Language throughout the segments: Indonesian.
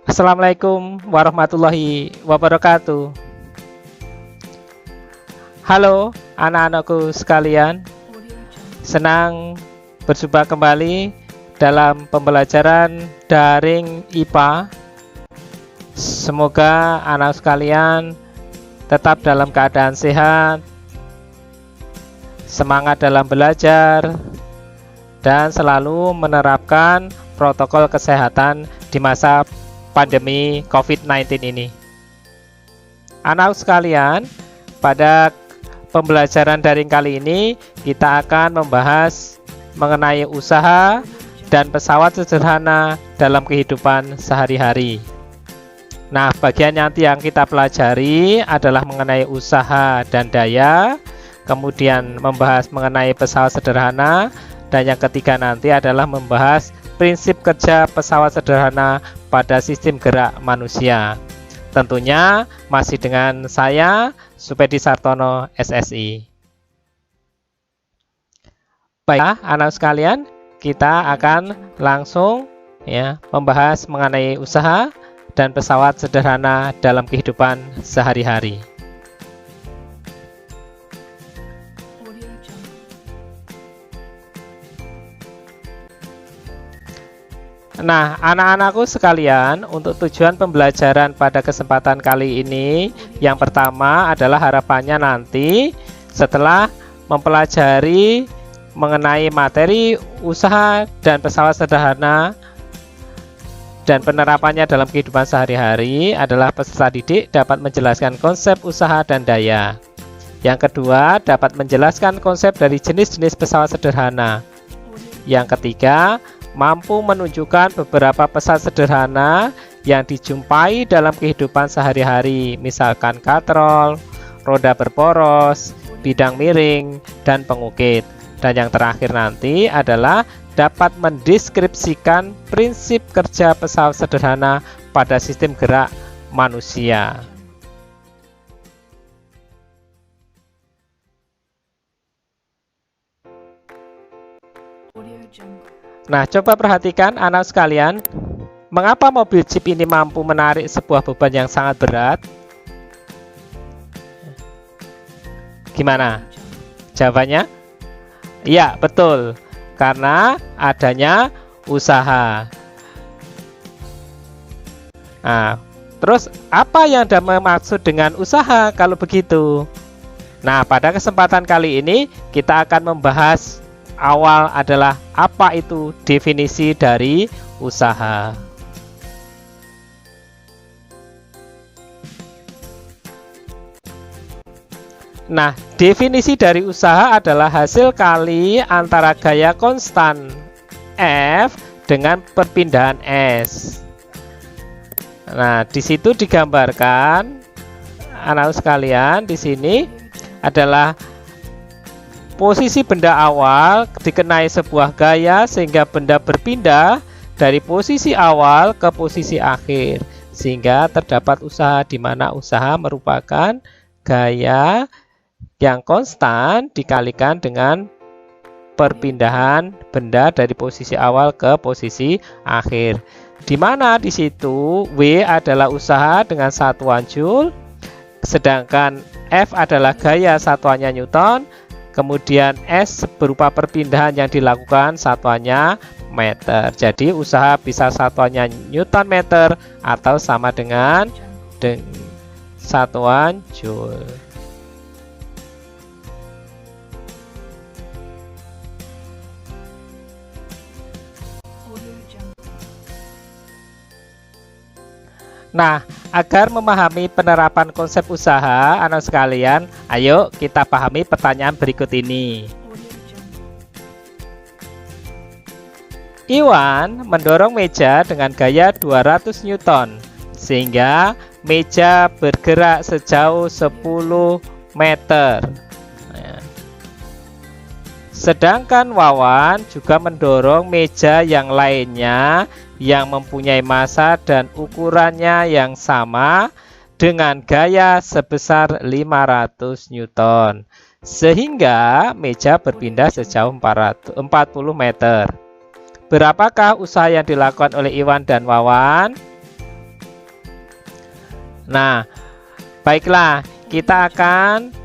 Assalamualaikum warahmatullahi wabarakatuh. Halo anak-anakku sekalian, senang berjumpa kembali dalam pembelajaran daring IPA. Semoga anak sekalian tetap dalam keadaan sehat, semangat dalam belajar, dan selalu menerapkan protokol kesehatan di masa pandemi COVID-19 ini. Anak sekalian, pada pembelajaran daring kali ini kita akan membahas mengenai usaha dan pesawat sederhana dalam kehidupan sehari-hari. Nah, bagian nanti yang kita pelajari adalah mengenai usaha dan daya, kemudian membahas mengenai pesawat sederhana, dan yang ketiga nanti adalah membahas prinsip kerja pesawat sederhana pada sistem gerak manusia. Tentunya masih dengan saya, Supedi Sartono, SSI. Baiklah, anak sekalian, kita akan langsung membahas mengenai usaha dan pesawat sederhana dalam kehidupan sehari-hari. Nah, anak-anakku sekalian, untuk tujuan pembelajaran pada kesempatan kali ini, yang pertama adalah harapannya nanti setelah mempelajari mengenai materi usaha dan pesawat sederhana dan penerapannya dalam kehidupan sehari-hari adalah peserta didik dapat menjelaskan konsep usaha dan daya. Yang kedua, dapat menjelaskan konsep dari jenis-jenis pesawat sederhana. Yang ketiga, mampu menunjukkan beberapa pesawat sederhana yang dijumpai dalam kehidupan sehari-hari, misalkan katrol, roda berporos, bidang miring, dan pengukit. Dan yang terakhir nanti adalah dapat mendeskripsikan prinsip kerja pesawat sederhana pada sistem gerak manusia. Nah, coba perhatikan anak sekalian, mengapa mobil jeep ini mampu menarik sebuah beban yang sangat berat? Gimana? Jawabannya? Iya, betul. Karena adanya usaha. Nah, terus apa yang Anda maksud dengan usaha kalau begitu? Nah, pada kesempatan kali ini kita akan membahas awal adalah apa itu definisi dari usaha. Nah, definisi dari usaha adalah hasil kali antara gaya konstan F dengan perpindahan S. Nah, di situ digambarkan anak sekalian, di sini adalah posisi benda awal dikenai sebuah gaya sehingga benda berpindah dari posisi awal ke posisi akhir, sehingga terdapat usaha di mana usaha merupakan gaya yang konstan dikalikan dengan perpindahan benda dari posisi awal ke posisi akhir. Di mana di situ W adalah usaha dengan satuan Joule, sedangkan F adalah gaya satuannya Newton. Kemudian S berupa perpindahan yang dilakukan satuannya meter. Jadi usaha bisa satuannya Newton meter atau sama dengan satuan Joule. Nah, agar memahami penerapan konsep usaha, anak sekalian, ayo kita pahami pertanyaan berikut ini. Iwan mendorong meja dengan gaya 200 Newton, sehingga meja bergerak sejauh 10 meter. Sedangkan Wawan juga mendorong meja yang lainnya yang mempunyai massa dan ukurannya yang sama dengan gaya sebesar 500 Newton, sehingga meja berpindah sejauh 40 meter. berapakah usaha yang dilakukan oleh Iwan dan Wawan? Nah, baiklah, kita akan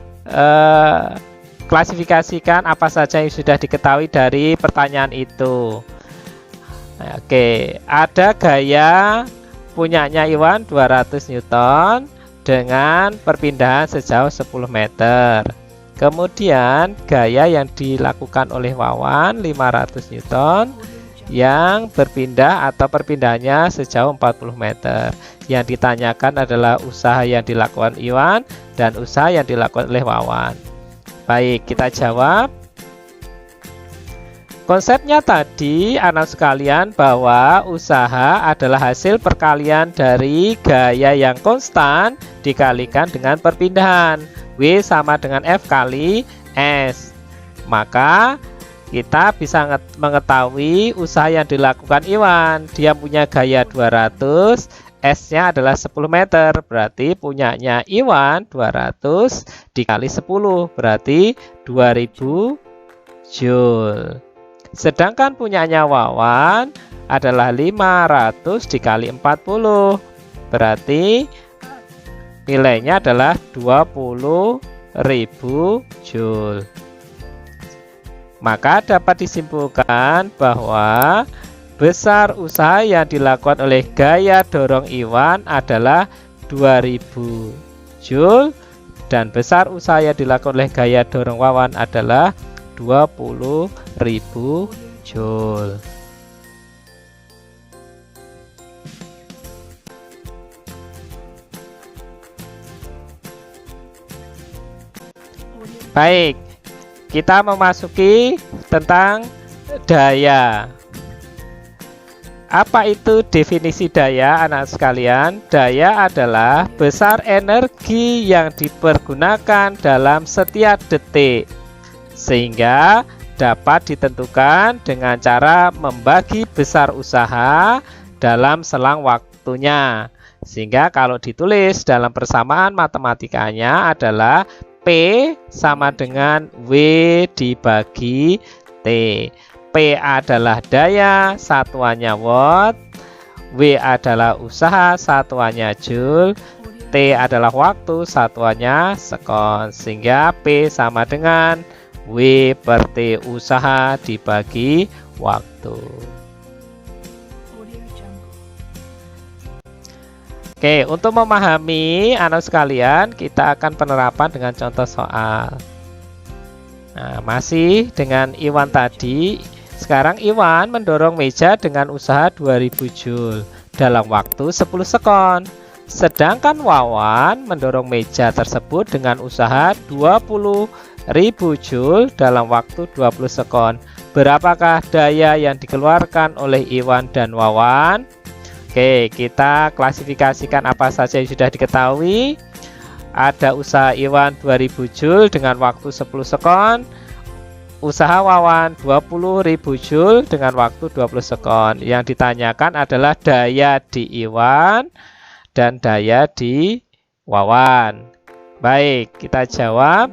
klasifikasikan apa saja yang sudah diketahui dari pertanyaan itu. Oke, ada gaya punyanya Iwan 200 Newton dengan perpindahan sejauh 10 meter. Kemudian gaya yang dilakukan oleh Wawan 500 Newton yang berpindah atau perpindahannya sejauh 40 meter. Yang ditanyakan adalah usaha yang dilakukan Iwan dan usaha yang dilakukan oleh Wawan. Baik, kita jawab. Konsepnya tadi, anak sekalian, bahwa usaha adalah hasil perkalian dari gaya yang konstan dikalikan dengan perpindahan. W sama dengan F kali S. Maka kita bisa mengetahui usaha yang dilakukan Iwan. Dia punya gaya 200, S-nya adalah 10 meter. Berarti punyanya Iwan 200 dikali 10, berarti 2000 Joule. Sedangkan punyanya Wawan adalah 500 dikali 40, berarti nilainya adalah 20.000 Joule. Maka dapat disimpulkan bahwa besar usaha yang dilakukan oleh gaya dorong Iwan adalah 2000 Joule dan besar usaha yang dilakukan oleh gaya dorong Wawan adalah 20.000 Joule. Baik, kita memasuki tentang daya. Apa itu definisi daya, anak sekalian? Daya adalah besar energi yang dipergunakan dalam setiap detik, sehingga dapat ditentukan dengan cara membagi besar usaha dalam selang waktunya. Sehingga kalau ditulis dalam persamaan matematikanya adalah P sama dengan W dibagi T. P adalah daya, satuannya watt. W adalah usaha, satuannya joule. T adalah waktu, satuannya sekon. Sehingga P sama dengan W per T usaha dibagi waktu. Oke, untuk memahami anak sekalian, kita akan penerapan dengan contoh soal. Nah, masih dengan Iwan tadi. Sekarang Iwan mendorong meja dengan usaha 2000 Joule dalam waktu 10 sekon. Sedangkan Wawan mendorong meja tersebut dengan usaha 20.000 Joule dalam waktu 20 sekon. Berapakah daya yang dikeluarkan oleh Iwan dan Wawan? Oke, kita klasifikasikan apa saja yang sudah diketahui. Ada usaha Iwan 2000 Joule dengan waktu 10 sekon. Usaha Wawan 20.000 Joule dengan waktu 20 sekon. Yang ditanyakan adalah daya di Iwan dan daya di Wawan. Baik, kita jawab.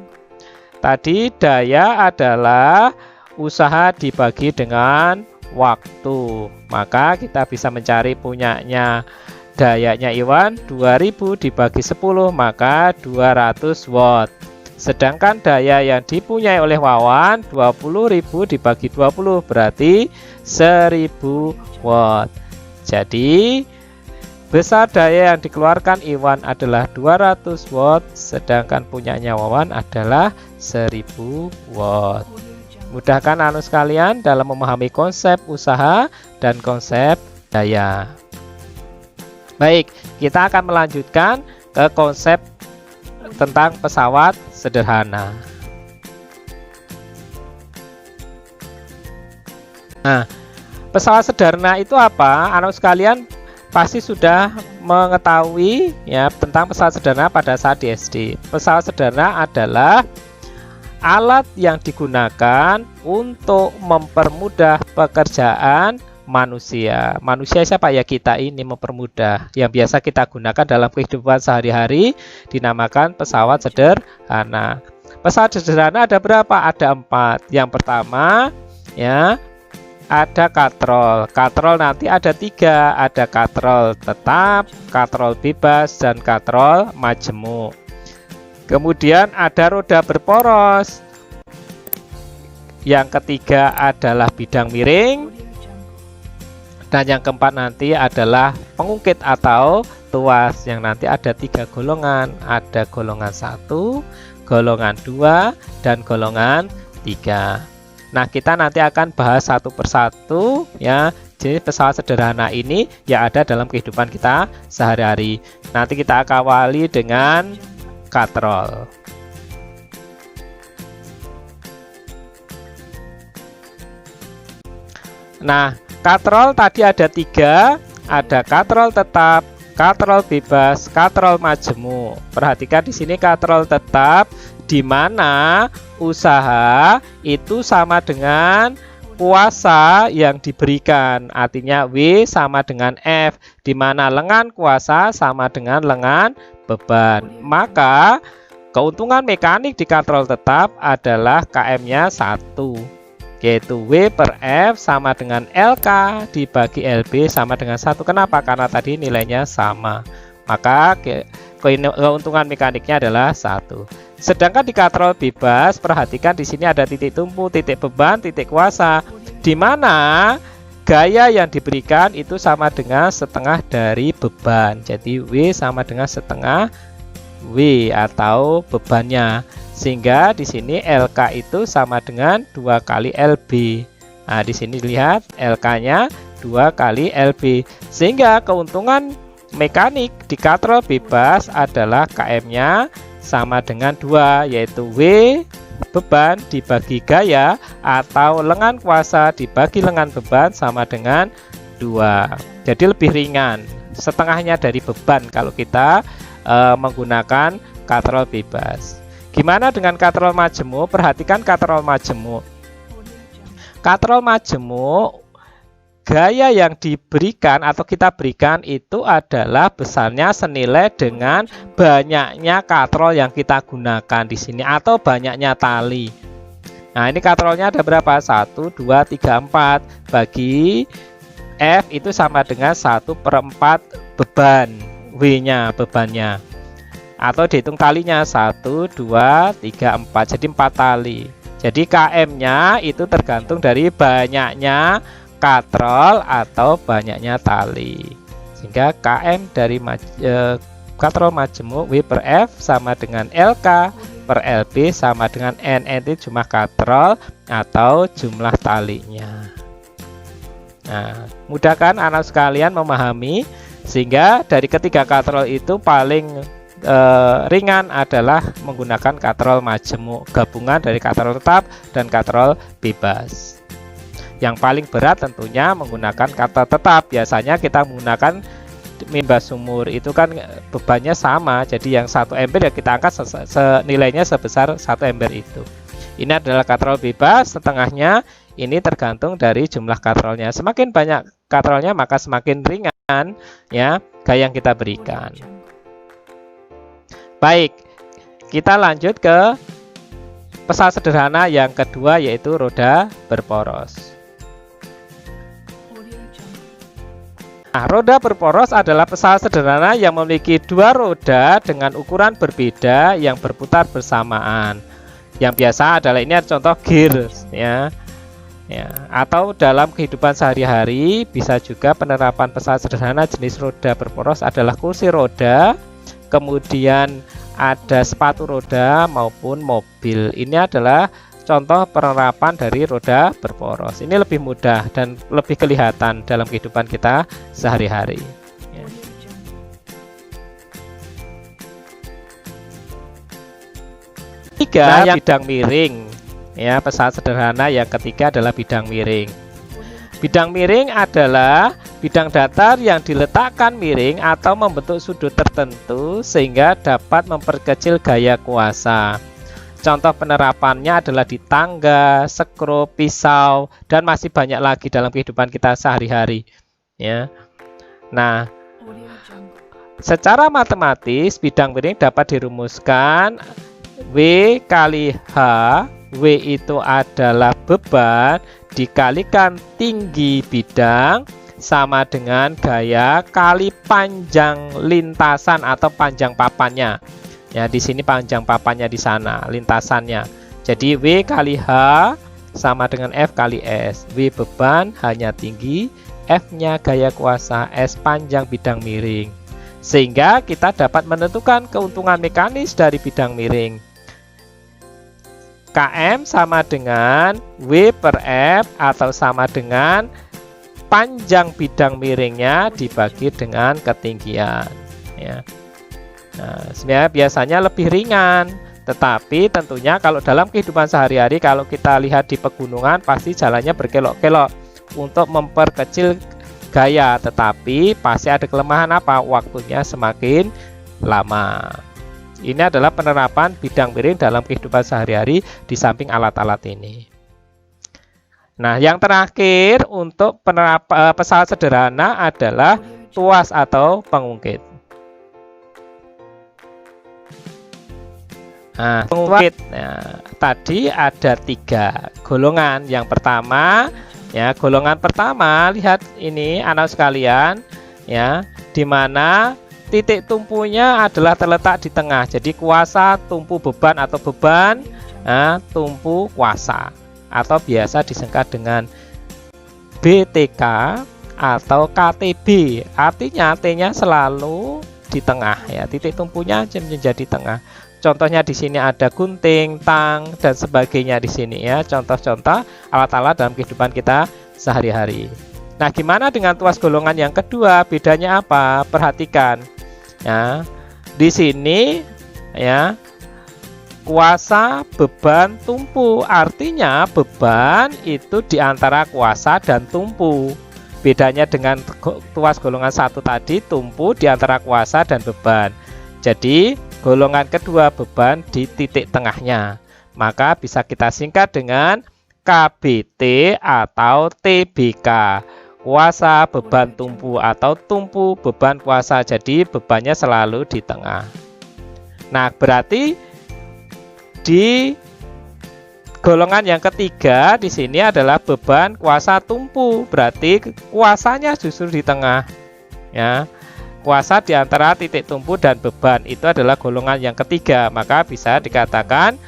Tadi daya adalah usaha dibagi dengan waktu. Maka kita bisa mencari punyanya dayanya Iwan 2000 dibagi 10, maka 200 watt. Sedangkan daya yang dipunyai oleh Wawan 20.000 dibagi 20, berarti 1000 watt. Jadi besar daya yang dikeluarkan Iwan adalah 200 watt, sedangkan punyanya Wawan adalah 1000 watt. Mudahkan anak sekalian dalam memahami konsep usaha dan konsep daya. Baik, kita akan melanjutkan ke konsep tentang pesawat sederhana. Nah, pesawat sederhana itu apa? Anak sekalian pasti sudah mengetahui ya tentang pesawat sederhana pada saat di SD. Pesawat sederhana adalah alat yang digunakan untuk mempermudah pekerjaan manusia. Manusia siapa ya? Kita ini mempermudah. Yang biasa kita gunakan dalam kehidupan sehari-hari dinamakan pesawat sederhana. Pesawat sederhana ada berapa? Ada 4. Yang pertama ya, ada katrol. Katrol nanti ada 3, ada katrol tetap, katrol bebas, dan katrol majemuk. Kemudian ada roda berporos. Yang ketiga adalah bidang miring. Dan yang keempat nanti adalah pengungkit atau tuas, yang nanti ada 3 golongan. Ada golongan 1, golongan 2, dan golongan 3. Nah, kita nanti akan bahas satu persatu ya jenis pesawat sederhana ini yang ada dalam kehidupan kita sehari-hari. Nanti kita akan awali dengan katrol. Nah, katrol tadi ada 3, ada katrol tetap, katrol bebas, katrol majemuk. Perhatikan di sini katrol tetap, di mana usaha itu sama dengan kuasa yang diberikan. Artinya W sama dengan F, di mana lengan kuasa sama dengan lengan beban. Maka keuntungan mekanik di katrol tetap adalah KM-nya 1. Yaitu W per F sama dengan LK dibagi LB sama dengan 1. Kenapa? Karena tadi nilainya sama. Maka keuntungan mekaniknya adalah 1. Sedangkan di katrol bebas, perhatikan di sini ada titik tumpu, titik beban, titik kuasa, di mana gaya yang diberikan itu sama dengan setengah dari beban. Jadi W sama dengan setengah W atau bebannya. Sehingga di sini LK itu sama dengan 2 kali LB. Nah, di sini lihat LK-nya 2 kali LB. Sehingga keuntungan mekanik di katrol bebas adalah KM-nya sama dengan 2, yaitu W beban dibagi gaya atau lengan kuasa dibagi lengan beban sama dengan 2. Jadi lebih ringan, setengahnya dari beban kalau kita menggunakan katrol bebas. Gimana dengan katrol majemuk? Perhatikan katrol majemuk. Katrol majemuk, gaya yang diberikan atau kita berikan itu adalah besarnya senilai dengan banyaknya katrol yang kita gunakan di sini atau banyaknya tali. Nah, ini katrolnya ada berapa? 1, 2, 3, 4. Bagi F itu sama dengan 1/4 beban, W-nya, bebannya. Atau dihitung talinya 1, 2, 3, 4. Jadi 4 tali. Jadi KM-nya itu tergantung dari banyaknya katrol atau banyaknya tali. Sehingga KM dari katrol majemuk W per F sama dengan LK per LB sama dengan N. Itu jumlah katrol atau jumlah talinya. Nah, mudah kan anak sekalian memahami? Sehingga dari ketiga katrol itu paling ringan adalah menggunakan katrol majemuk, gabungan dari katrol tetap dan katrol bebas. Yang paling berat tentunya menggunakan katrol tetap. Biasanya kita menggunakan mimba sumur, itu kan bebannya sama, jadi yang 1 ember ya kita angkat nilainya sebesar 1 ember itu. Ini adalah katrol bebas, setengahnya ini tergantung dari jumlah katrolnya. Semakin banyak katrolnya maka semakin ringan ya gaya yang kita berikan. Baik, kita lanjut ke pesawat sederhana yang kedua, yaitu roda berporos. Nah, roda berporos adalah pesawat sederhana yang memiliki 2 roda dengan ukuran berbeda yang berputar bersamaan. Yang biasa adalah ini contoh gears ya. Atau dalam kehidupan sehari-hari bisa juga penerapan pesawat sederhana jenis roda berporos adalah kursi roda, kemudian ada sepatu roda maupun mobil. Ini adalah contoh penerapan dari roda berporos. Ini lebih mudah dan lebih kelihatan dalam kehidupan kita sehari-hari. Tiga, bidang miring. Ya, pesawat sederhana yang ketiga adalah bidang miring. Bidang miring adalah bidang datar yang diletakkan miring atau membentuk sudut tertentu sehingga dapat memperkecil gaya kuasa. Contoh penerapannya adalah di tangga, skrup, pisau, dan masih banyak lagi dalam kehidupan kita sehari-hari. Ya. Nah, secara matematis bidang miring dapat dirumuskan W kali H. W itu adalah beban dikalikan tinggi bidang sama dengan gaya kali panjang lintasan atau panjang papannya. Ya, di sini panjang papannya di sana, lintasannya. Jadi W kali H sama dengan F kali S. W beban hanya tinggi, F-nya gaya kuasa, S panjang bidang miring. Sehingga kita dapat menentukan keuntungan mekanis dari bidang miring. Km sama dengan W per F atau sama dengan panjang bidang miringnya dibagi dengan ketinggian. Ya. Nah, sebenarnya biasanya lebih ringan. Tetapi tentunya kalau dalam kehidupan sehari-hari, kalau kita lihat di pegunungan pasti jalannya berkelok-kelok untuk memperkecil gaya, tetapi pasti ada kelemahan apa? Waktunya semakin lama. Ini adalah penerapan bidang miring dalam kehidupan sehari-hari di samping alat-alat ini. Nah, yang terakhir untuk pesawat sederhana adalah tuas atau pengungkit. Nah, pengungkit, nah, tadi ada 3 golongan. Yang pertama, ya, golongan pertama, lihat ini anak sekalian, ya, di mana titik tumpunya adalah terletak di tengah. Jadi kuasa tumpu beban atau beban tumpu kuasa, atau biasa disingkat dengan BTK atau KTB. Artinya T-nya selalu di tengah, ya, titik tumpunya menjadi tengah. Contohnya di sini ada gunting, tang, dan sebagainya di sini, ya. Contoh-contoh alat-alat dalam kehidupan kita sehari-hari. Nah, gimana dengan tuas golongan yang kedua? Bedanya apa? Perhatikan, ya. Di sini, ya, kuasa, beban, tumpu. Artinya beban itu di antara kuasa dan tumpu. Bedanya dengan tuas golongan 1 tadi, tumpu di antara kuasa dan beban. Jadi golongan kedua beban di titik tengahnya. Maka bisa kita singkat dengan KBT atau TBK. Kuasa beban tumpu atau tumpu beban kuasa. Jadi bebannya selalu di tengah. Nah, berarti di golongan yang ketiga di sini adalah beban kuasa tumpu. Berarti kuasanya justru di tengah. Ya. Kuasa di antara titik tumpu dan beban itu adalah golongan yang ketiga, maka bisa dikatakan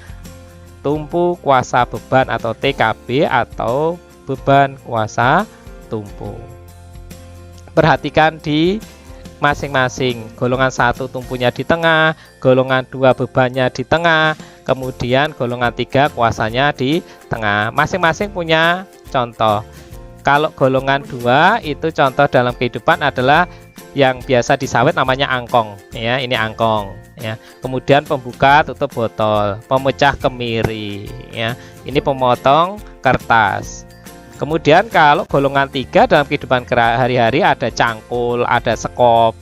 tumpu kuasa beban atau TKB atau beban kuasa tumpu. Perhatikan di masing-masing, golongan 1 tumpunya di tengah, golongan 2 bebannya di tengah, kemudian golongan 3 kuasanya di tengah. Masing-masing punya contoh. Kalau golongan 2 itu contoh dalam kehidupan adalah yang biasa disawit namanya angkong, ya, ini angkong, ya. Kemudian pembuka tutup botol, pemecah kemiri, ya. Ini pemotong kertas. Kemudian kalau golongan 3 dalam kehidupan hari-hari ada cangkul, ada sekop,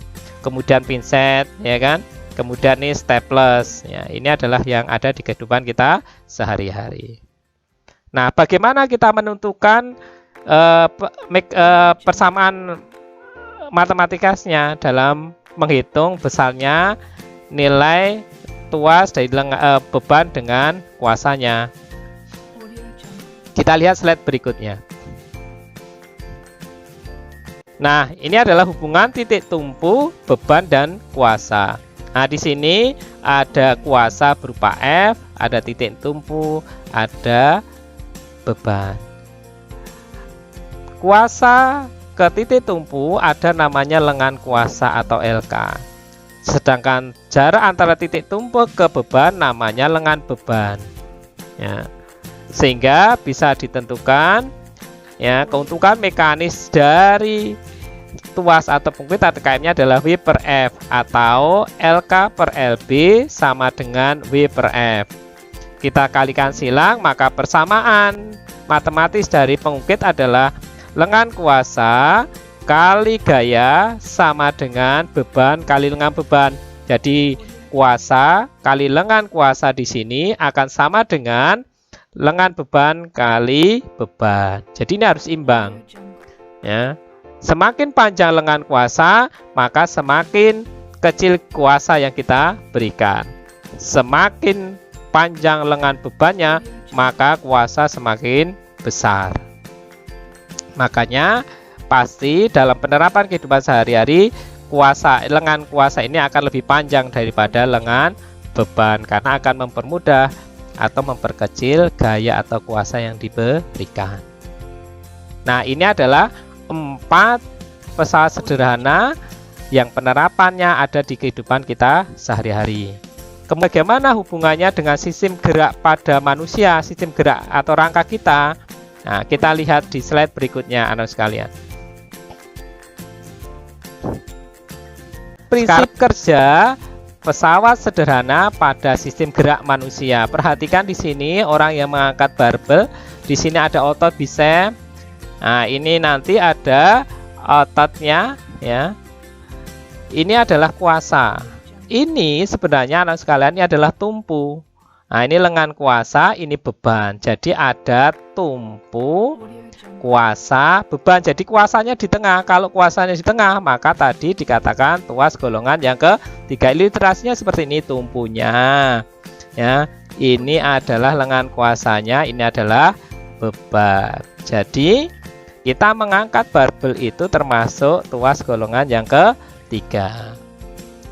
kemudian pinset, ya kan. Kemudian ini staples, ya. Ini adalah yang ada di kehidupan kita sehari-hari. Nah, bagaimana kita menentukan persamaan matematikasnya dalam menghitung besarnya nilai tuas dari beban dengan kuasanya? Kita lihat slide berikutnya. Nah, ini adalah hubungan titik tumpu, beban, dan kuasa. Nah, di sini ada kuasa berupa F, ada titik tumpu, ada beban. Kuasa ke titik tumpu ada namanya lengan kuasa atau LK. Sedangkan jarak antara titik tumpu ke beban namanya lengan beban. Ya. Sehingga bisa ditentukan, ya, keuntungan mekanis dari tuas atau pengungkit ATKM-nya adalah W per F atau LK per LB sama dengan W per F. Kita kalikan silang, maka persamaan matematis dari pengungkit adalah lengan kuasa kali gaya sama dengan beban kali lengan beban. Jadi kuasa kali lengan kuasa di sini akan sama dengan lengan beban kali beban. Jadi ini harus imbang, ya. Semakin panjang lengan kuasa, maka semakin kecil kuasa yang kita berikan. Semakin panjang lengan bebannya, maka kuasa semakin besar. Makanya pasti dalam penerapan kehidupan sehari-hari lengan kuasa ini akan lebih panjang daripada lengan beban, karena akan mempermudah atau memperkecil gaya atau kuasa yang diberikan. Nah, ini adalah 4 pesawat sederhana yang penerapannya ada di kehidupan kita sehari-hari. Bagaimana hubungannya dengan sistem gerak pada manusia, sistem gerak atau rangka kita? Nah, kita lihat di slide berikutnya, anak sekalian. Prinsip kerja pesawat sederhana pada sistem gerak manusia. Perhatikan di sini orang yang mengangkat barbel. Di sini ada otot bicep. Nah, ini nanti ada ototnya, ya. Ini adalah kuasa. Ini sebenarnya anak sekalian ini adalah tumpu. Nah, ini lengan kuasa, ini beban. Jadi ada tumpu, kuasa, beban. Jadi kuasanya di tengah. Kalau kuasanya di tengah, maka tadi dikatakan tuas golongan yang ketiga. Ilustrasinya seperti ini tumpunya. Ya, ini adalah lengan kuasanya, ini adalah beban. Jadi kita mengangkat barbel itu termasuk tuas golongan yang ketiga.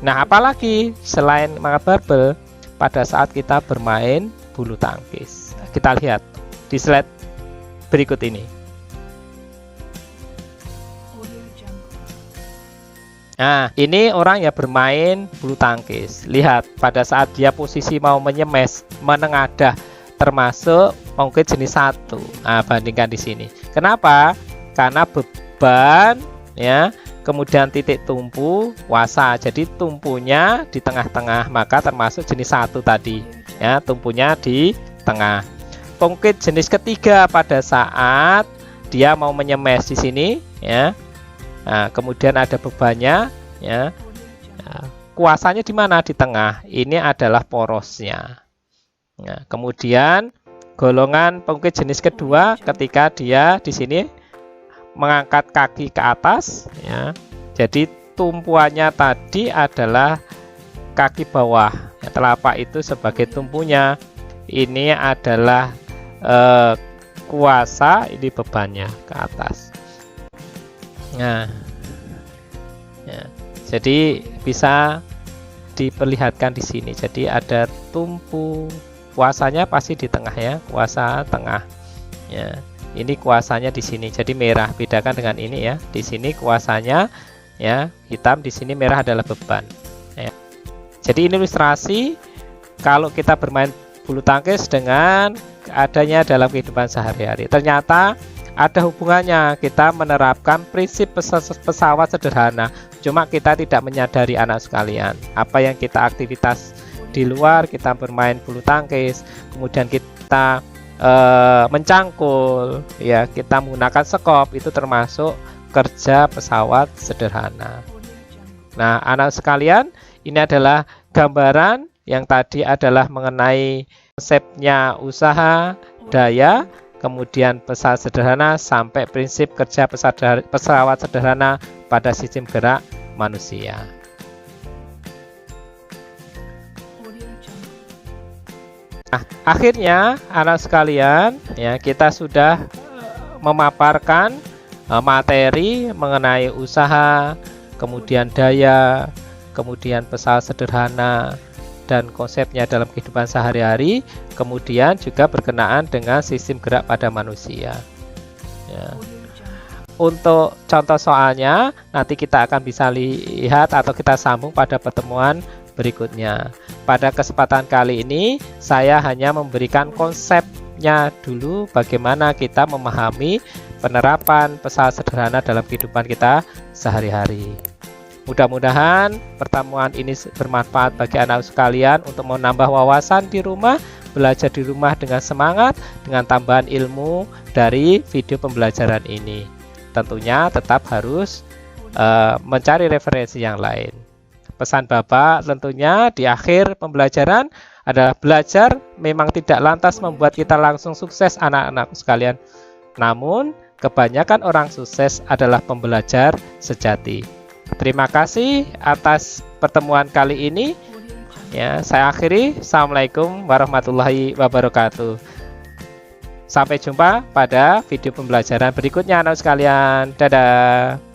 Nah, apalagi selain mengangkat barbel pada saat kita bermain bulu tangkis. Kita lihat di slide berikut ini. Nah, ini orang yang bermain bulu tangkis. Lihat, pada saat dia posisi mau menyemes, menengadah, termasuk mungkin jenis 1. Nah, bandingkan di sini. Kenapa? Karena beban, ya, kemudian titik tumpu, kuasa. Jadi tumpunya di tengah-tengah, maka termasuk jenis 1 tadi. Ya, tumpunya di tengah. Pungkit jenis ketiga pada saat dia mau menyemes di sini, ya. Nah, kemudian ada bebannya, ya. Nah, kuasanya di mana? Di tengah. Ini adalah porosnya. Nah, kemudian golongan pungkit jenis kedua ketika dia di sini mengangkat kaki ke atas, ya. Jadi tumpuannya tadi adalah kaki bawah, ya, telapak itu sebagai tumpunya. Ini adalah kuasa, ini bebannya ke atas. Nah, ya, jadi bisa diperlihatkan di sini. Jadi ada tumpu, kuasanya pasti di tengah, ya, kuasa tengah. Ya. Ini kuasanya di sini, jadi merah. Bedakan dengan ini, ya. Di sini kuasanya, ya, hitam. Di sini merah adalah beban. Ya. Jadi ini ilustrasi kalau kita bermain bulu tangkis dengan adanya dalam kehidupan sehari-hari. Ternyata ada hubungannya. Kita menerapkan prinsip pesawat sederhana. Cuma kita tidak menyadari, anak sekalian. Apa yang kita aktivitas di luar, kita bermain bulu tangkis, kemudian kita mencangkul, ya, kita menggunakan sekop, itu termasuk kerja pesawat sederhana. Nah, anak sekalian, ini adalah gambaran yang tadi adalah mengenai konsepnya usaha, daya, kemudian pesawat sederhana sampai prinsip kerja pesawat sederhana pada sistem gerak manusia. Nah, akhirnya anak sekalian, ya, kita sudah memaparkan materi mengenai usaha, kemudian daya, kemudian pesawat sederhana, dan konsepnya dalam kehidupan sehari-hari, kemudian juga berkenaan dengan sistem gerak pada manusia. Ya. Untuk contoh soalnya, nanti kita akan bisa lihat atau kita sambung pada pertemuan berikutnya. Pada kesempatan kali ini, saya hanya memberikan konsepnya dulu, bagaimana kita memahami penerapan pesawat sederhana dalam kehidupan kita sehari-hari. Mudah-mudahan pertemuan ini bermanfaat bagi anak sekalian untuk menambah wawasan di rumah, belajar di rumah dengan semangat, dengan tambahan ilmu dari video pembelajaran ini. Tentunya tetap harus mencari referensi yang lain. Pesan Bapak tentunya di akhir pembelajaran adalah belajar memang tidak lantas membuat kita langsung sukses, anak-anak sekalian. Namun, kebanyakan orang sukses adalah pembelajar sejati. Terima kasih atas pertemuan kali ini. Ya, saya akhiri. Assalamualaikum warahmatullahi wabarakatuh. Sampai jumpa pada video pembelajaran berikutnya anak sekalian. Dadah.